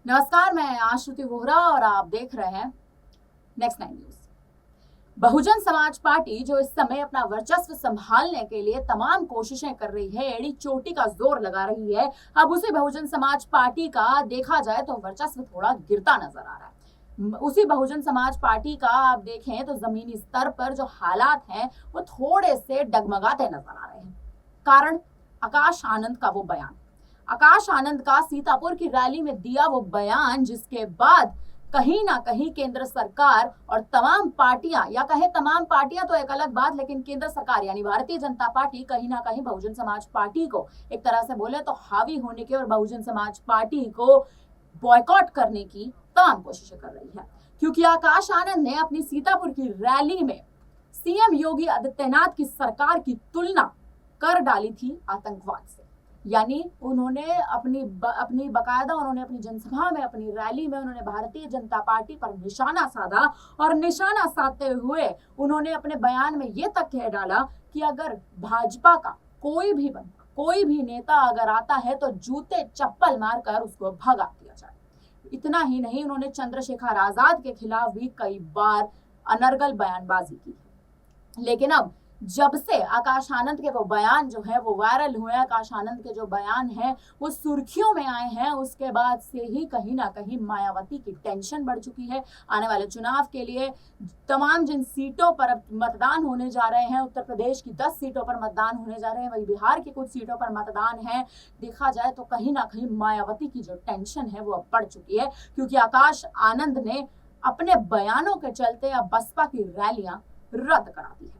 नमस्कार, मैं आश्रुति वोहरा और आप देख रहे हैं next 9 news. Bahujan Samaj party जो इस समय अपना वर्चस्व संभालने के लिए तमाम कोशिशें कर रही है, एड़ी चोटी का जोर लगा रही है। अब उसी बहुजन समाज पार्टी का देखा जाए तो वर्चस्व थोड़ा गिरता नजर आ रहा है। उसी बहुजन समाज पार्टी का आप देखें तो जमीनी स्तर पर जो हालात हैं वो थोड़े से डगमगाते नजर आ रहे हैं। कारण आकाश आनंद का वो बयान, आकाश आनंद का सीतापुर की रैली में दिया वो बयान, जिसके बाद कहीं ना कहीं केंद्र सरकार और तमाम पार्टियां, या कहे तमाम पार्टियां तो एक अलग बात, लेकिन केंद्र सरकार यानी भारतीय जनता पार्टी कहीं ना कहीं बहुजन समाज पार्टी को एक तरह से बोले तो हावी होने के और बहुजन समाज पार्टी को बॉयकॉट करने की तमाम कोशिशें कर रही है। क्योंकि आकाश आनंद ने अपनी सीतापुर की रैली में सीएम योगी आदित्यनाथ की सरकार की तुलना कर डाली थी आतंकवाद से। यानी उन्होंने अपनी बकायदा उन्होंने अपनी जनसभा में, अपनी रैली में उन्होंने भारतीय जनता पार्टी पर निशाना साधा और निशाना साधते हुए उन्होंने अपने बयान में ये तक कह डाला कि अगर भाजपा का कोई भी बंदा, कोई भी नेता अगर आता है तो जूते चप्पल मारकर उसको भगा दिया जाए। इतना ही नहीं, उन्होंने चंद्रशेखर आजाद के खिलाफ भी कई बार अनर्गल बयानबाजी की। लेकिन अब जब से आकाश आनंद के वो बयान जो है वो वायरल हुए, आकाश आनंद के जो बयान है वो सुर्खियों में आए हैं, उसके बाद से ही कहीं ना कहीं मायावती की टेंशन बढ़ चुकी है। आने वाले चुनाव के लिए तमाम जिन सीटों पर अब मतदान होने जा रहे हैं, उत्तर प्रदेश की 10 सीटों पर मतदान होने जा रहे हैं, वही बिहार की कुछ सीटों पर मतदान है। देखा जाए तो कहीं ना कहीं मायावती की जो टेंशन है वो अब बढ़ चुकी है, क्योंकि आकाश आनंद ने अपने बयानों के चलते अब बसपा की रैलियां रद्द करा दी है।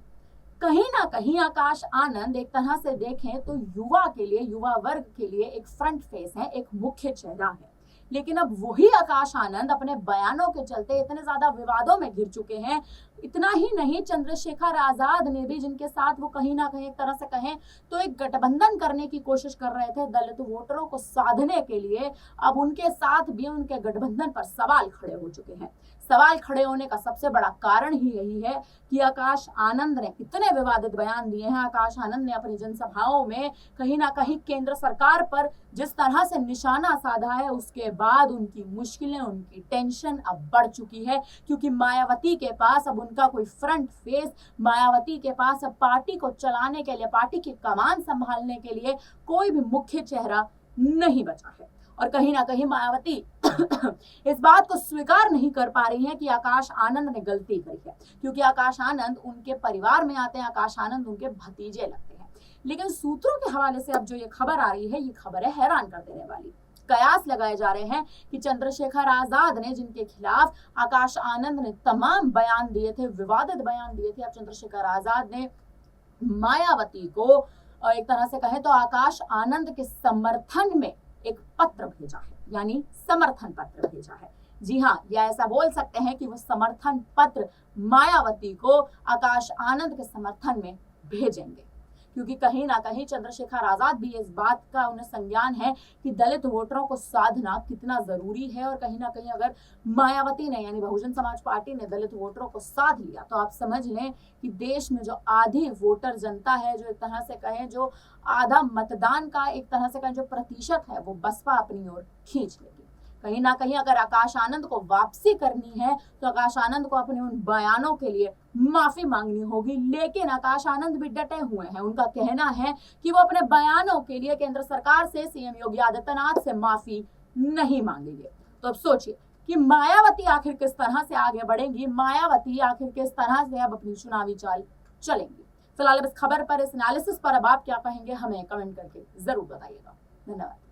कहीं ना कहीं आकाश आनंद एक तरह से देखें तो युवा के लिए, युवा वर्ग के लिए एक फ्रंट फेस है, एक मुख्य चेहरा है। लेकिन अब वही आकाश आनंद अपने बयानों के चलते इतने ज्यादा विवादों में घिर चुके हैं। इतना ही नहीं, चंद्रशेखर आजाद ने भी, जिनके साथ वो कहीं ना कहीं एक तरह से कहें तो एक गठबंधन करने की कोशिश कर रहे थे दलित वोटरों को साधने के लिए, अब उनके साथ भी उनके गठबंधन पर सवाल खड़े हो चुके हैं। सवाल खड़े होने का सबसे बड़ा कारण ही यही है कि आकाश आनंद ने इतने विवादित बयान दिए हैं। आकाश आनंद ने अपनी जनसभाओं में कहीं ना कहीं केंद्र सरकार पर जिस तरह से निशाना साधा है, उसके बाद उनकी मुश्किलें, उनकी टेंशन अब बढ़ चुकी है। क्योंकि मायावती के पास अब उनका कोई फ्रंट फेस, मायावती के पास अब पार्टी को चलाने के लिए, पार्टी की कमान संभालने के लिए कोई भी मुख्य चेहरा नहीं बचा है। और कहीं ना कहीं मायावती इस बात को स्वीकार नहीं कर पा रही है कि आकाश आनंद ने गलती करी है, क्योंकि आकाश आनंद उनके परिवार में आते हैं, आकाश आनंद उनके भतीजे लगते हैं। लेकिन सूत्रों के हवाले से अब जो ये खबर आ रही है, ये खबर है हैरान कर देने वाली। कयास लगाए जा रहे हैं कि चंद्रशेखर आजाद ने, जिनके खिलाफ आकाश आनंद ने तमाम बयान दिए थे, विवादित बयान दिए थे, अब चंद्रशेखर आजाद ने मायावती को एक तरह से कहें तो आकाश आनंद के समर्थन में एक पत्र भेजा है, यानी समर्थन पत्र भेजा है। जी हाँ, या ऐसा बोल सकते हैं कि वो समर्थन पत्र मायावती को आकाश आनंद के समर्थन में भेजेंगे। क्योंकि कहीं ना कहीं चंद्रशेखर आजाद भी इस बात का उन्हें संज्ञान है कि दलित वोटरों को साधना कितना जरूरी है। और कहीं ना कहीं अगर मायावती ने, यानी बहुजन समाज पार्टी ने दलित वोटरों को साध लिया तो आप समझ लें कि देश में जो आधी वोटर जनता है, जो एक तरह से कहें जो आधा मतदान का एक तरह से कहें जो प्रतिशत है, वो बसपा अपनी ओर खींच लेगी। कहीं ना कहीं अगर आकाश आनंद को वापसी करनी है तो आकाश आनंद को अपने उन बयानों के लिए माफी मांगनी होगी। लेकिन आकाश आनंद भी डटे हुए हैं। उनका कहना है कि वो अपने बयानों के लिए केंद्र सरकार से, सीएम योगी आदित्यनाथ से माफी नहीं मांगेंगे। तो अब सोचिए कि मायावती आखिर किस तरह से आगे बढ़ेंगी, मायावती आखिर किस तरह से अब अपनी चुनावी चाल चलेंगी। फिलहाल इस खबर पर, इस एनालिसिस पर अब आप क्या कहेंगे, हमें कमेंट करके जरूर बताइएगा। धन्यवाद।